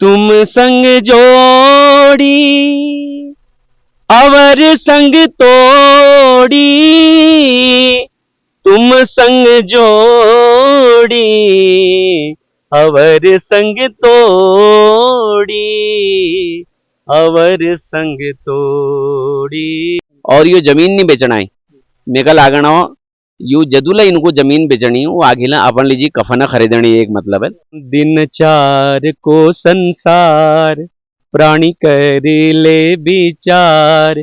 तुम संग जोड़ी अवर संग तोड़ी, तुम संग जोड़ी अवर संग तोड़ी, अवर संग तोड़ी। और यो जमीन नहीं बेचना है मेका लागण यू जदूला इनको जमीन बेचनी वो आगे अपन लीजिए कफना खरीदनी एक मतलब है। दिन चार को संसार प्राणी कर ले विचार,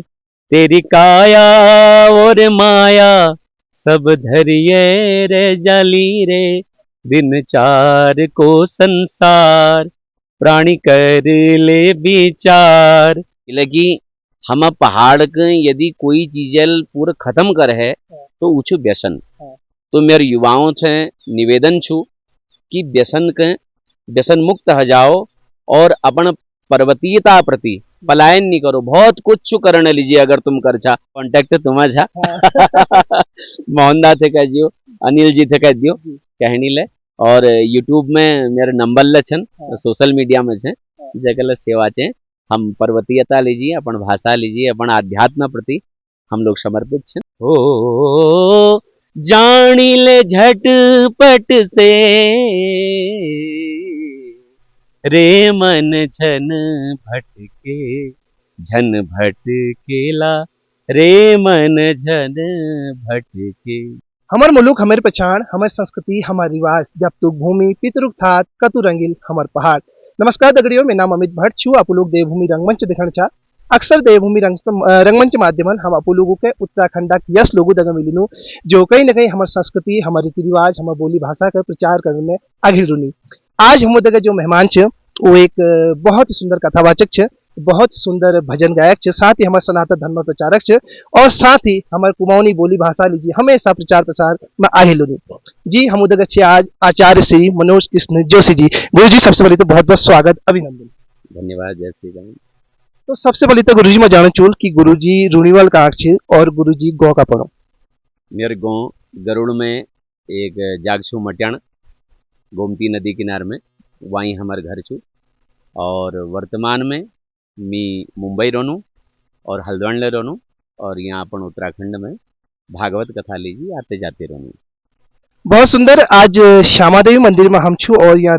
तेरी काया और माया सब धरिए रे जाली रे। दिन चार को संसार प्राणी कर ले विचार, लगी हम पहाड़ के यदि कोई चीज पूरा खत्म कर है तो ऊँचू व्यसन। तो मेरे युवाओं से निवेदन छू कि व्यसन मुक्त हो जाओ और अपन पर्वतीयता प्रति पलायन नहीं करो। बहुत कुछ करने लीजिए अगर तुम कर छा कॉन्टेक्ट तुम्हें छा मोहनदा थे कह दियो, अनिल जी थे कह दियो कहनी ले। और यूट्यूब में मेरे नंबर ले छन, सोशल मीडिया में छे जगह सेवा छे। हम पर्वतीयता लीजिए, अपन भाषा लीजिए, अपन आध्यात्म प्रति हम लोग समर्पित छे। हो जानी ले झटपट से रे मन झन भटकेला, रे मन झन भटके। हमार मुलुक हमारी पहचान, हमारी संस्कृति, हमार रिवाज, जब तुक भूमि पितरुक थात कतु रंगील हमार पहाड़। नमस्कार दगड़ियों, मेरा नाम अमित भट्ट छू। आप लोग देवभूमि रंगमंच दिखण चा। अक्सर देवभूमि रंगमंच माध्यमन हम आप लोगों के उत्तराखंड यस लोगों दगा मिलिनु जो कहीं न कहीं हमारी संस्कृति, हमारे रीति रिवाज, हमारी बोली भाषा का प्रचार करने में आगे रुनी। आज हम दगा जो मेहमान छे वो एक बहुत ही सुंदर कथावाचक छे, बहुत सुंदर भजन गायक छे, साथ ही हमारे सनातन धर्म प्रचारक छे और साथ ही हमारे कुमाऊनी बोली भाषा लीजिए हमेशा प्रचार प्रसार में आगे लुनी। जी हम उदग छे आज आचार्य श्री मनोज कृष्ण जोशी जी। गुरु जी सबसे पहले तो बहुत बहुत स्वागत, अभिनंदन। धन्यवाद, जय श्री राम। तो सबसे पहले तो गुरु जी मैं जानना चूल कि गुरु जी रूणीवाल का छे और गुरु जी गौ का पढ़ो। मेरे गाँव गरुड़ में एक जागछू मट्याण गोमती नदी किनार में वहीं हमारे घर छू। और वर्तमान में मी मुंबई रोनू और हल्द्वानी रोनू और यहाँ अपन उत्तराखंड में भागवत कथा लीजिए आते जाते रोनू। बहुत सुंदर। आज श्यामा देवी मंदिर में हम छू और यहाँ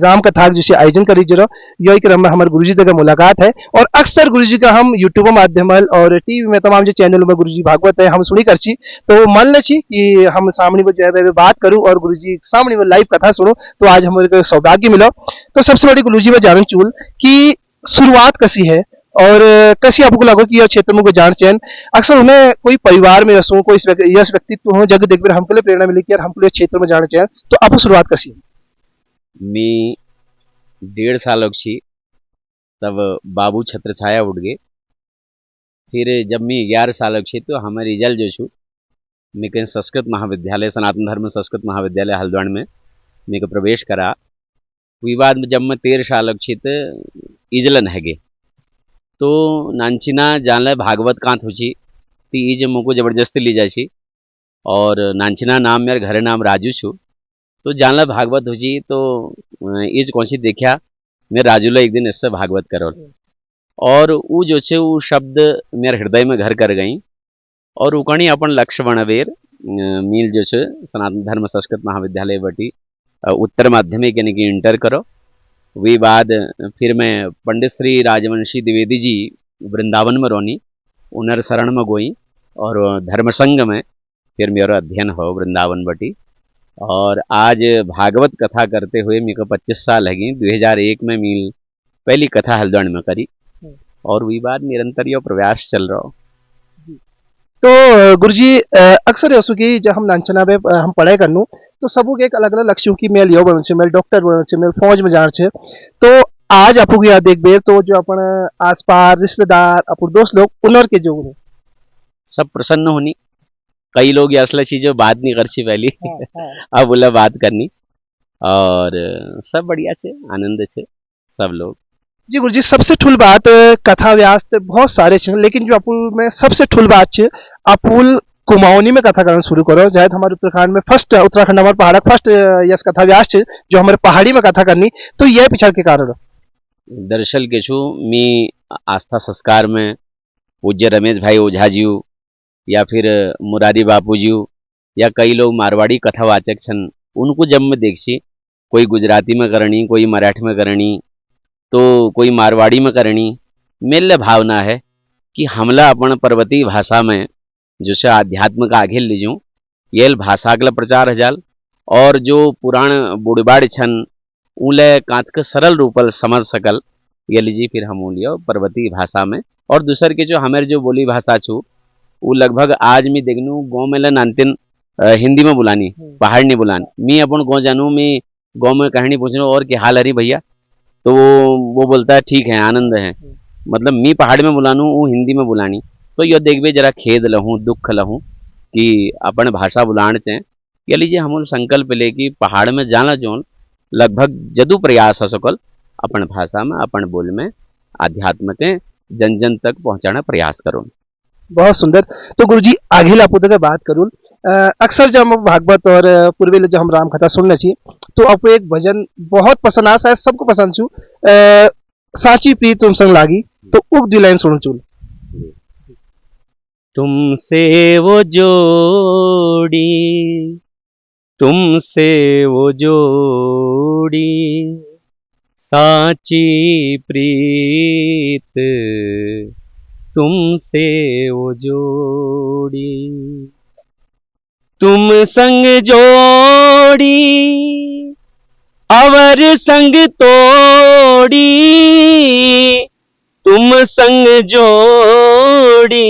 राम कथा जैसे आयोजन करी जरा यही क्रम में हमारे गुरुजी तक मुलाकात है। और अक्सर गुरुजी का हम यूट्यूब माध्यम और टीवी में तमाम जो चैनलों में गुरुजी भागवत है हम सुनी कर छी। तो मन ले छी कि हम सामने में जो है बात करूं और गुरुजी सामने में लाइव कथा सुनो, तो आज हमारे सौभाग्य मिला। तो सबसे बड़ी गुरुजी में जानन चूल कि शुरुआत कैसी है और कैसी आपको लगो कि यह क्षेत्र में कोई जान चैन अक्सर उन्हें कोई परिवार में रसों कोई यश व्यक्तित्व हो जग देख हमको प्रेरणा मिली कि यार हमको क्षेत्र में जाना चाहिए। तो आपको शुरुआत कैसी है? मी 1.5 साल छी तब बाबू छत्र छाया उठ गए। फिर जब मैं 11 साल छी तो हमारे रिजल्ट जो छू मैं कहीं संस्कृत महाविद्यालय सनातन धर्म संस्कृत महाविद्यालय हल्द्वानी में मैं प्रवेश करा। वही बाद में जब मैं 13 साल छी तो इजलन है गे तो नानचिना जानले भागवत कांत हुची ती इज मुको जबरदस्ती ली जाची। और नानचिना नाम मेरे घरे नाम राजू छू तो जानला भागवत हुची तो इज कौन सी देखा मैं राजूला एक दिन इससे भागवत करो और वो जो छे वो शब्द मेरे हृदय में घर कर गई। और उकणी अपन लक्ष्य बनवेर मील जो छे सनातन धर्म संस्कृत महाविद्यालय बटी उत्तर माध्यमिक यानी कि इंटर करो। वही बाद फिर मैं पंडित श्री राजवंशी द्विवेदी जी वृंदावन में रोनी उनर शरण में गोई और धर्म संघ में फिर मेरा अध्ययन हो वृंदावन बटी। और आज भागवत कथा करते हुए मेरे को 25 साल है। 2001 में मील पहली कथा हल्द्वानी में करी और वही बात निरंतर यो प्रयास चल रहा। तो गुरुजी अक्सर ऐसो कि जब हम नानचना में हम पढ़ाई करनू तो सबको एक अलग अलग लक्ष्य की मेल यो बन से मेल डॉक्टर बन से मेल फौज में जान से। तो आज आपको याद देख बेर तो जो अपन आसपास रिश्तेदार अपन दोस्त लोग उनर के जो सब प्रसन्न होनी। कई लोग असला चीजों बात नहीं कर सी पहली अब बोला बात करनी और सब बढ़िया छे आनंद छे सब लोग। जी गुरुजी सबसे ठुल बात कथा व्यास बहुत सारे छे लेकिन जो अपुल में सबसे ठुल बात छे अपुल कुमाऊनी में कथा करना शुरू करो। जाए हमारे उत्तराखंड में फर्स्ट उत्तराखंड हमारे पहाड़ फर्स्ट यस कथा व्यास छे जो हमारे पहाड़ी में कथा करनी। तो यह पीछा के कारण दरअसल के छू मी आस्था संस्कार में पूज्य रमेश भाई ओझा जी या फिर मुरारी बापू जी या कई लोग मारवाड़ी कथावाचक छन, उनको जब मैं देखी कोई गुजराती में करनी, कोई मराठी में करनी, तो कोई मारवाड़ी में करनी, मेरे भावना है कि हमला अपन पर्वतीय भाषा में जो से आध्यात्म का आगे ले जाऊँ, ये भाषा का प्रचार हजाल और जो पुराण बुढ़बाड़ छन उले कांच के सरल रूपल समझ सकल, ये लीजिए फिर हम लियो पर्वतीय भाषा में। और दूसर के जो हमारे जो बोली भाषा छू वो लगभग आज मैं देखनू गाँव में नानतीन हिंदी में बुलानी, पहाड़ नहीं बुलानी। मैं अपन गाँव जानू, मैं गाँव में कहानी पूछ रहा हूँ और क्या हाल हरी भैया, तो वो बोलता है ठीक है आनंद है, मतलब मैं पहाड़ में बुलानू वो हिंदी में बुलानी। तो यो देखबे जरा खेद लहूँ दुख लहूँ कि अपन भाषा बुलाण चाहें, या लीजिए हम संकल्प ले कि पहाड़ में जाना जोन लगभग जदू प्रयास हो सकल अपन भाषा में अपन बोल में आध्यात्म के जन जन तक पहुंचाना प्रयास करो। बहुत सुंदर। तो गुरुजी आगे लापुत के बात करूँ, अक्सर जब हम भागवत और पूर्वी जब हम राम कथा सुनने छी तो आपको एक भजन बहुत पसंद आ, शायद सबको पसंद छू, साची प्रीत तुम संग लागी, तो उक दो लाइन सुन चूल। तुमसे वो जोड़ी, तुमसे वो जोड़ी, साची प्रीत तुमसे वो जोड़ी, तुम संग जोड़ी अवर संग तोड़ी, तुम संग जोड़ी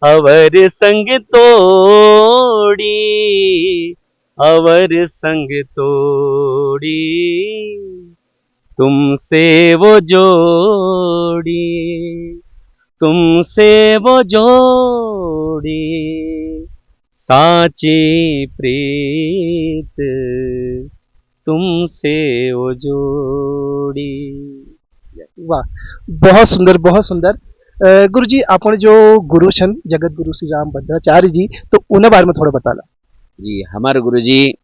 अवर संग तोड़ी, अवर संग तोड़ी, तुमसे वो जोड़ी, तुमसे वो जोड़ी, साची प्रीत तुमसे वो जोड़ी। वाह, बहुत सुंदर बहुत सुंदर। गुरुजी अपन जो गुरु छन जगत गुरु श्री राम भद्राचार्य जी, तो उन्हें बारे में थोड़ा बताला। जी हमारे गुरु जी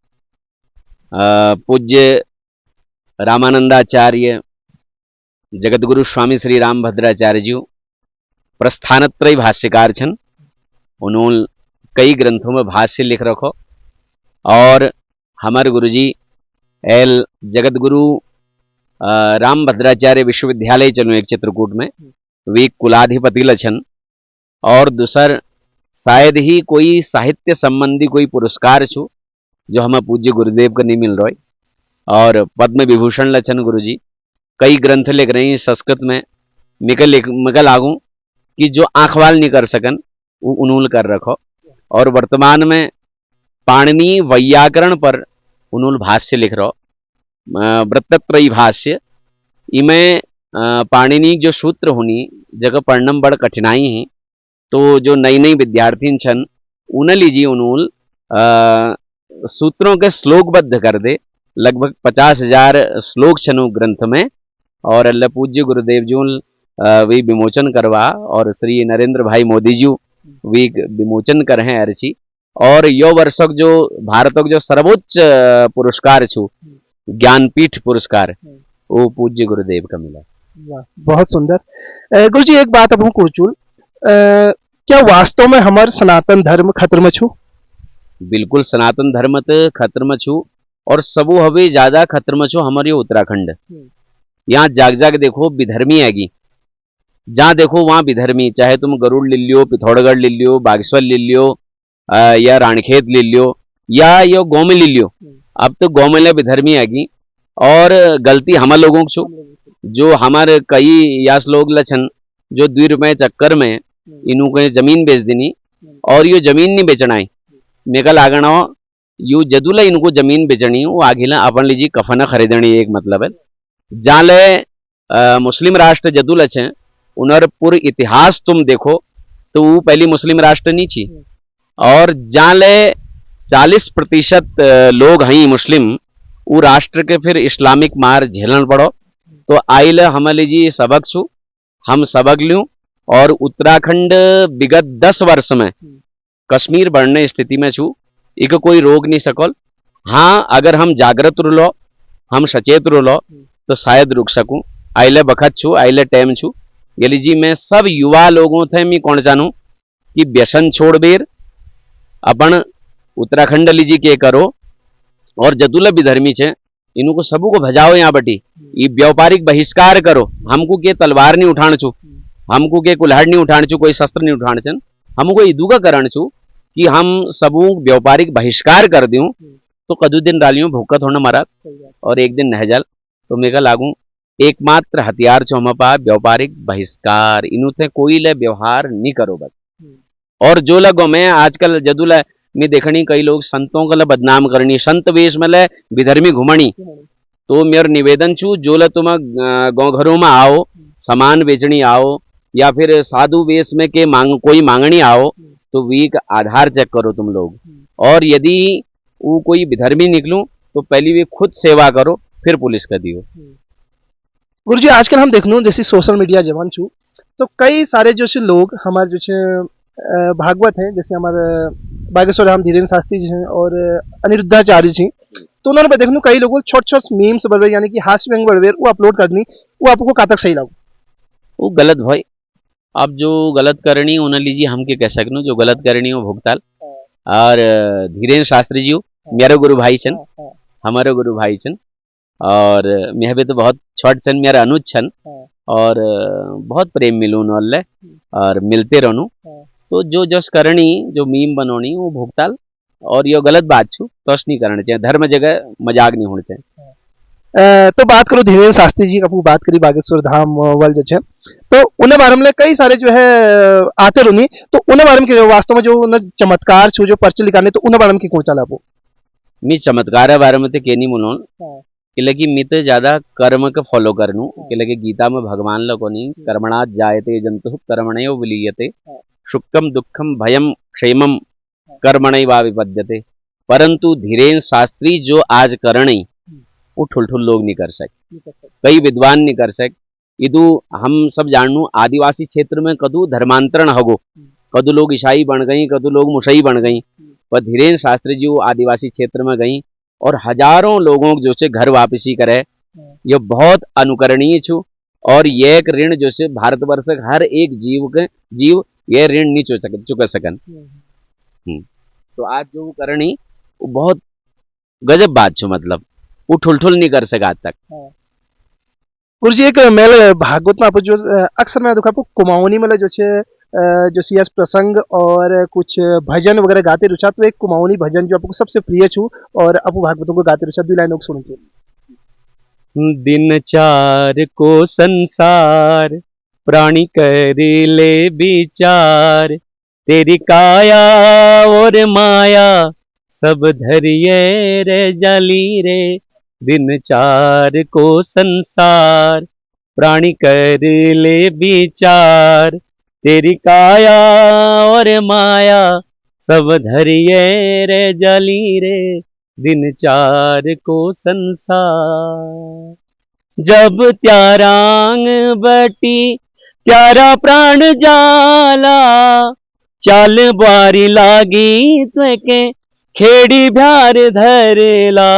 पूज्य रामानंदाचार्य जगत गुरु स्वामी श्री राम भद्राचार्य जी प्रस्थानत्रय भाष्यकार छन, उन्होंने कई ग्रंथों में भाष्य लिख रखो। और हमारे गुरु जी एल जगत गुरु राम भद्राचार्य विश्वविद्यालय चलो एक चित्रकूट में वे कुलाधिपति लछन, और दूसर शायद ही कोई साहित्य संबंधी कोई पुरस्कार छू जो हमें पूज्य गुरुदेव को नहीं मिल रहा है। और पद्म विभूषण लछन गुरु जी कई ग्रंथ लिख रहे हैं संस्कृत में, मिकल लागू कि जो आंखवाल नहीं कर सकन वो उन्होंने कर रखो। और वर्तमान में पाणिनि वैयाकरण पर उन्होंने भाष्य लिख रहो, वृत्तत्रयी भाष्य। इमें पाणिनि जो सूत्र होनी जगह पढ़ने में बड़ कठिनाई है, तो जो नई नई विद्यार्थी छन उन्हें लीजिए उन्होंने सूत्रों के श्लोकबद्ध कर दे, लगभग 50,000 श्लोक छन ग्रंथ में। और अल्लाह पूज्य गुरुदेव जी वे विमोचन करवा, और श्री नरेंद्र भाई मोदी जी वे विमोचन कर हैं अर्ची। और यो वर्षक जो भारत जो सर्वोच्च पुरस्कार छू ज्ञानपीठ पुरस्कार वो पूज्य गुरुदेव का मिला। वाह, बहुत सुंदर। गुरुजी एक बात अब हम कुरचुल, क्या वास्तव में हमारे सनातन धर्म खतरे में छू? बिल्कुल सनातन धर्म तो खतरे में छू, और सबू हवे ज्यादा खतरे में छू हमारे उत्तराखंड। यहाँ जाग जाग देखो विधर्मी आएगी, जहाँ देखो वहाँ विधर्मी, चाहे तुम गरुड़ ले लियो, पिथौरागढ़ ले लियो, बागेश्वर ले लियो, या रानीखेत ले लियो, या यो गाँव में ले लियो। अब तो गाँव में विधर्मी आएगी, और गलती हम लोगों को जो हमारे कई यास लोग लछन जो 2 रुपए चक्कर में इनको जमीन बेच देनी, और यो जमीन नहीं बेचना है मेका लागना यू जदूला इनको जमीन बेचनी वो आगे अपन लीजिए कफना खरीदनी, एक मतलब है जाले मुस्लिम राष्ट्र जदूल अच्छे उनर पूर्व इतिहास तुम देखो तो वो पहली मुस्लिम राष्ट्र नहीं थी, और जाले 40% लोग हैं मुस्लिम, वो राष्ट्र के फिर इस्लामिक मार झेलन पड़ो। तो आइल हम लीजिए सबक छू, हम सबक लूँ, और उत्तराखंड विगत 10 वर्ष में कश्मीर बढ़ने स्थिति में छू, एक कोई रोक नहीं सकल। हाँ अगर हम जागृत रुलो, हम सचेत रुलो, तो शायद रुक सकूं। आइले बखत छू, आइले टाइम छू। ये लीजिए मैं सब युवा लोगों थे मैं कौन जानू कि व्यसन छोड़ बेर अपन उत्तराखंड लीजिए के करो और जतुल विधर्मी छे इनको सबू को भजाओ यहाँ बटी ये व्यापारिक बहिष्कार करो। हमको के तलवार नहीं उठाण छू, हमको के कुल्हाड़ नहीं उठाण छू, कोई शस्त्र नहीं उठाण छन, हमको ईदू का करण छू कि हम सबू व्यापारिक बहिष्कार कर दूं तो कदू दिन डालियों भूखत होना मरा और एक दिन नह जल। तो मेरा लागू एकमात्र हथियार छो हम पा व्यापारिक बहिष्कार इनु थे कोई ले व्यवहार नहीं करो बस। और जो लगो मैं आजकल जदुल मैं देखनी कई लोग संतों को बदनाम करनी संत वेश में ले विधर्मी घुमणी। तो मेरा निवेदन छू जो ल तुम गाँव घरों में आओ सामान बेचनी आओ या फिर साधु वेश में के कोई मांगनी आओ तो वी का आधार चेक करो तुम लोग। और यदि वो कोई विधर्मी निकलूं तो पहली वे खुद सेवा करो फिर पुलिस का दियो। गुरुजी आजकल हम देखनो जैसे सोशल मीडिया जवान छू तो कई सारे जो छे लोग हमारे जो छे भागवत हैं जैसे हमारे बागेश्वर राम धीरेन्द्र शास्त्री जी हैं और अनिरुद्धाचार्य जी तो उन्होंने देखनो कई लोगों छोट छोट मीम्स बनवे यानी कि हास्य व्यंग बनवे वो अपलोड करनी वो आपको कहाँ तक सही लागू? वो गलत भाई अब जो गलत करनी उन्हें लीजिए हम के कह सकनो जो गलत करनी वो भुगताल। और धीरेन्द्र शास्त्री जी मेरे गुरु भाई छन, हमारे गुरु भाई छन और मैं भी तो बहुत छोट छन मेरा अनुज छन और बहुत प्रेम मिलू नल्ले और मिलते रहूं। तो जो जस करनी जो मीम बनोनी वो भुगताल और ये गलत बात छू तो नहीं करना चाहिए, धर्म जगह मजाक नहीं होना चाहिए। तो बात करो धीरेन्द्र शास्त्री जी का बात करी बागेश्वर धाम वाल जो है तो उन्हें बारे में कई सारे जो है आते रुनी तो उन्हें बारे में वास्तव में जो उन्हें चमत्कार छू जो पर्चे लिखाने तो उन्हें बारे में कौन चला आपको? मी चमत्कार बारे में तो के नहीं मुनोन कि मैं तो ज्यादा कर्म के फॉलो करनू कि गीता में भगवान लोगों ने कर्मणा जायते जंतु कर्मणयो विलीयते सुखम दुखम भयम क्षेमम कर्मणय वा विपद्यते। परंतु धीरेन्द्र शास्त्री जो आज करणी वो ठुल लोग नहीं कर सके, कई विद्वान नहीं कर सके। इदू हम सब जानू आदिवासी क्षेत्र में कदू धर्मांतरण हगो, कदू लोग ईसाई बन गई, कदू लोग मुसई बन गई, पर धीरेन्द्र शास्त्री जी आदिवासी क्षेत्र में गई और हजारों लोगों जो से घर वापसी करे। ये बहुत अनुकरणीय छू और ये एक ऋण जो से भारतवर्ष हर एक जीव ये ऋण नहीं चुका सकन। तो आज जो करनी वो बहुत गजब बात छू, मतलब वो ठुल नहीं कर सका आज तक। गुरुजी एक मेल भागवत में आप जो अक्सर मैं देखा कुमाऊनी मतलब जो छे जो सियास प्रसंग और कुछ भजन वगैरह गाते रुचा तो एक कुमाऊनी भजन जो आपको सबसे प्रिय छू और आपको भागवतों को गाते रुचा 2 लाइन सुन के। दिन चार को संसार प्राणी कर ले विचार तेरी काया और माया सब धरिए रे जाली रे। दिन चार को संसार प्राणी कर ले विचार तेरी काया और माया सब धरिए रे जाली रे। दिन चार को संसार जब त्यारांग बटी त्यारा प्राण जाला चाल बारी लागी त्वेके खेड़ी भ्यार धरला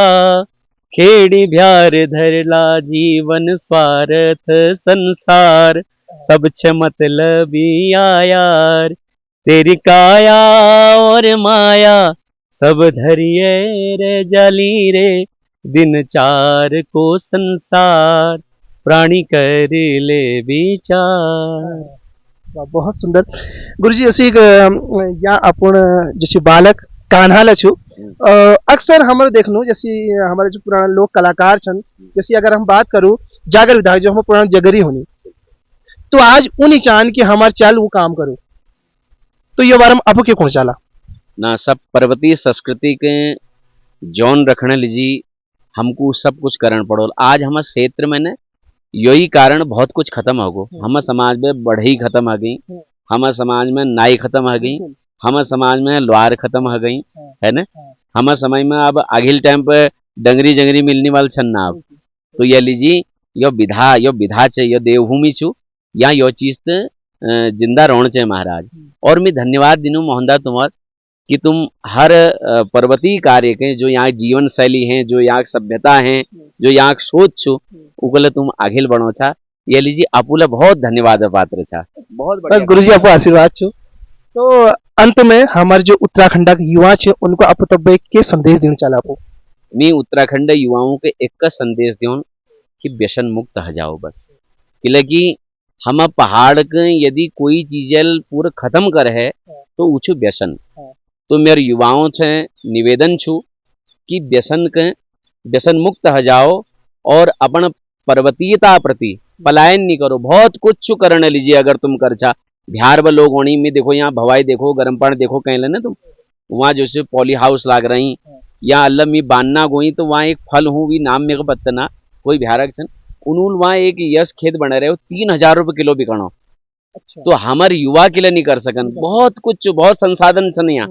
खेड़ी भ्यार धरला जीवन स्वार्थ संसार सब छ मतलबी यार तेरी काया और माया सब धरिए रे जाली रे। दिन चार को संसार प्राणी कर ले विचार। बहुत सुंदर गुरुजी असी या अपन जैसे बालक कान्हा लछु अक्सर हमारे देखनो जैसे हमारे जो पुराने लोग कलाकार छन जैसे अगर हम बात करूं जागर विधायक जो हम पुराना जगरी होनी तो आज उन्हीं चान कि हमारे चाल वो काम करो तो ये बारे में आपको क्यों कौन चाला ना सब पर्वतीय संस्कृति के जौन रखने लीजी हमको सब कुछ करना पड़ो। आज हमारे क्षेत्र में न यही कारण बहुत कुछ खत्म हो गो। हमारे समाज में बढ़ई खत्म हो गई, हमारे समाज में नाई खत्म हो गई, हमारे समाज में लोहार खत्म हो गई है ना। हमारे समय में अब आगिल टाइम पे डंगरी जंगरी मिलने वाले छन ना अब तो ये लीजिए यो विधा चे यो देवभूमि छू या यो चीज जिंदा रहना चाहिए महाराज। और मैं धन्यवाद दिनू मोहनदा तुम्हार कि तुम हर पर्वतीय कार्य के जो यहाँ जीवन शैली है, जो यहाँ सभ्यता है, जो यहाँ सोच छो, उगले तुम आगे बढ़ो छा। ये लीजिए आपुला बहुत धन्यवाद पात्र छा। बहुत बस बढ़िया। गुरुजी आपको आशीर्वाद छो। तो अंत में हमारे जो उत्तराखंड के युवा छे उनको आप तब के संदेश देना चाहला आपको। मैं उत्तराखंड युवाओं के एक का संदेश दूं कि व्यसन मुक्त हो जाओ बस। कि हम पहाड़ के यदि कोई चीजल पूरा खत्म कर है तो ऊँचू व्यसन। तो मेरे युवाओं से निवेदन छू कि व्यसन मुक्त हो जाओ और अपन पर्वतीयता प्रति पलायन नहीं करो। बहुत कुछ करने लीजिए अगर तुम कर चा। बिहार में लोग होनी में देखो, यहाँ भवाई देखो, गर्म पानी देखो, कहीं लेना तुम वहाँ जैसे पॉली हाउस लाग रही या अल्लाह मी बानना गोई तो वहाँ एक फल हूँ भी नाम मेरे को बतना कोई बिहार छन उन्होंने वहाँ एक यश खेत बना रहे हो 3,000 रुपये किलो बिकनो। अच्छा। तो हमारे युवा के लिए नहीं कर सकन। बहुत कुछ बहुत संसाधन छन यहाँ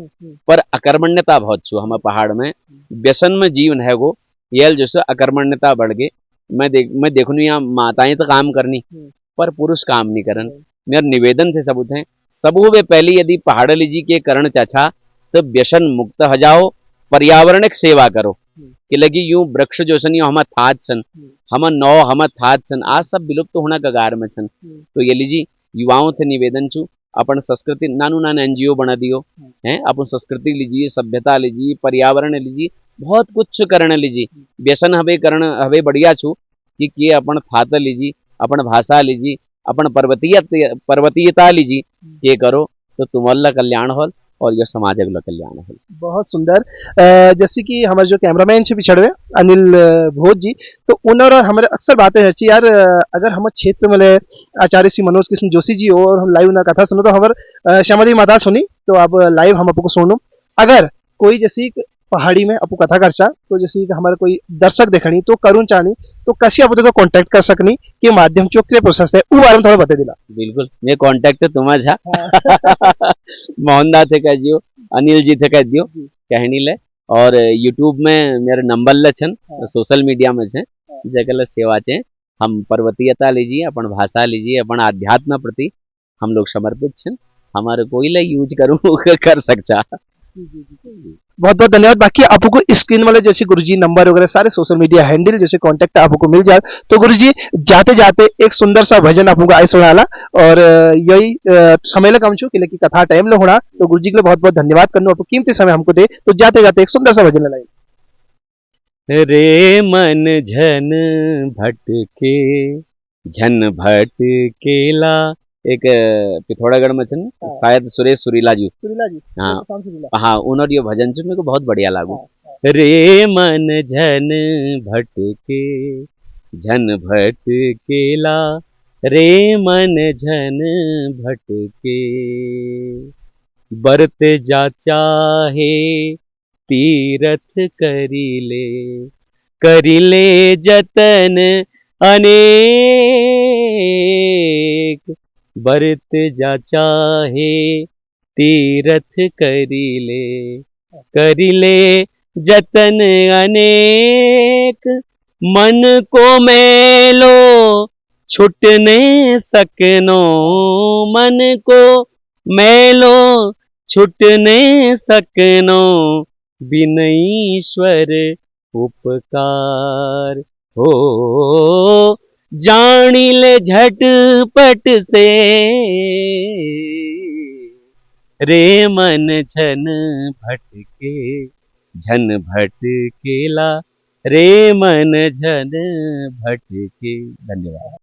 पर अकर्मण्यता बहुत छू। हम पहाड़ में व्यसन में जीवन है वो ये जैसे अकर्मण्यता बढ़ गए। मैं देखू यहाँ माताएं तो काम करनी पर पुरुष काम नहीं करन। मेरा निवेदन से सबूत है सबू वे पहले यदि पहाड़ लीजी के करण चाचा तो व्यसन मुक्त हो जाओ, पर्यावरण की सेवा करो। कि लगी यूं वृक्ष जो सन यो हम थात छन, हम थात छन आज सब विलुप्त होना कगार में छन। तो ये लीजिए युवाओं से निवेदन छू अपन संस्कृति नानू नान एनजीओ बना दियो हैं। अपन संस्कृति लीजिए, सभ्यता लीजिए, पर्यावरण लीजिए, बहुत कुछ करण लीजिए। व्यसन हवे करण हवे बढ़िया छू कि अपन थात लीजिए, अपन भाषा लीजिए, अपन पर्वतीयता लीजिए, ये करो तो तुम्हारा कल्याण हो और यह समाज का कल्याण हो। बहुत सुंदर। जैसे कि हमारे जो कैमरामैन छे पिछड़वे अनिल भोज जी, तो उन्होंने हमारे अक्सर बातें है यार अगर हमारे क्षेत्र में आचार्य श्री मनोज कृष्ण जोशी जी हो और हम लाइव ना कथा सुनो तो हमारे श्यामादेवी माता सुनी तो अब लाइव हम आपको सुनो। अगर कोई जैसी पहाड़ी में आपको कथा करचा तो जैसे कि हमारे कोई दर्शक देखनी तो करुण चाहनी तो कैसे आप कांटेक्ट कर सकनी के माध्यम चो के प्रोसेस है वो बारे में थोड़ा बता दिला। बिल्कुल मैं कांटेक्ट तुम्हारा झा मोहनदा थे कह दियो, अनिल जी थे कह दियो कहनी ले और यूट्यूब में मेरे नंबर ले छन, सोशल मीडिया में छे जगह सेवा चे। हम पर्वतीयता लीजिए, अपन भाषा लीजिए, अपन आध्यात्म प्रति हम लोग समर्पित छन। हमारे कोई ले यूज करूँ कर सकता। बहुत बहुत धन्यवाद। बाकी आपको स्क्रीन वाले जैसे गुरुजी नंबर वगैरह सारे सोशल मीडिया हैंडल जैसे कांटेक्ट आपको मिल जाए। तो गुरुजी जाते जाते एक सुंदर सा भजन आपको आए सुनाला और यही समय लगा हम कि लेकिन कथा टाइम ले होना तो गुरुजी के लिए बहुत बहुत धन्यवाद करना आपको कीमती समय हमको दे। तो जाते जाते एक सुंदर सा भजन लाई। रे मन झन भटकेला एक पिथौरागढ़ में छन शायद सुरेश सुरीला जी। हाँ हाँ उन्होंने ये भजन मेरे को बहुत बढ़िया लागू। रे मन झन भटकेला रे मन झन भटके बरत जा चाहे तीरथ करिले जतन अनेक बरत जा चाहे तीरथ करिले जतन अनेक मन को मेलो छुटने सकनो मन को मेलो छुटने सकनो बिनईश्वर उपकार हो जानिल झटपट से रे मन झन भटकेला रे मन झन भटके। धन्यवाद।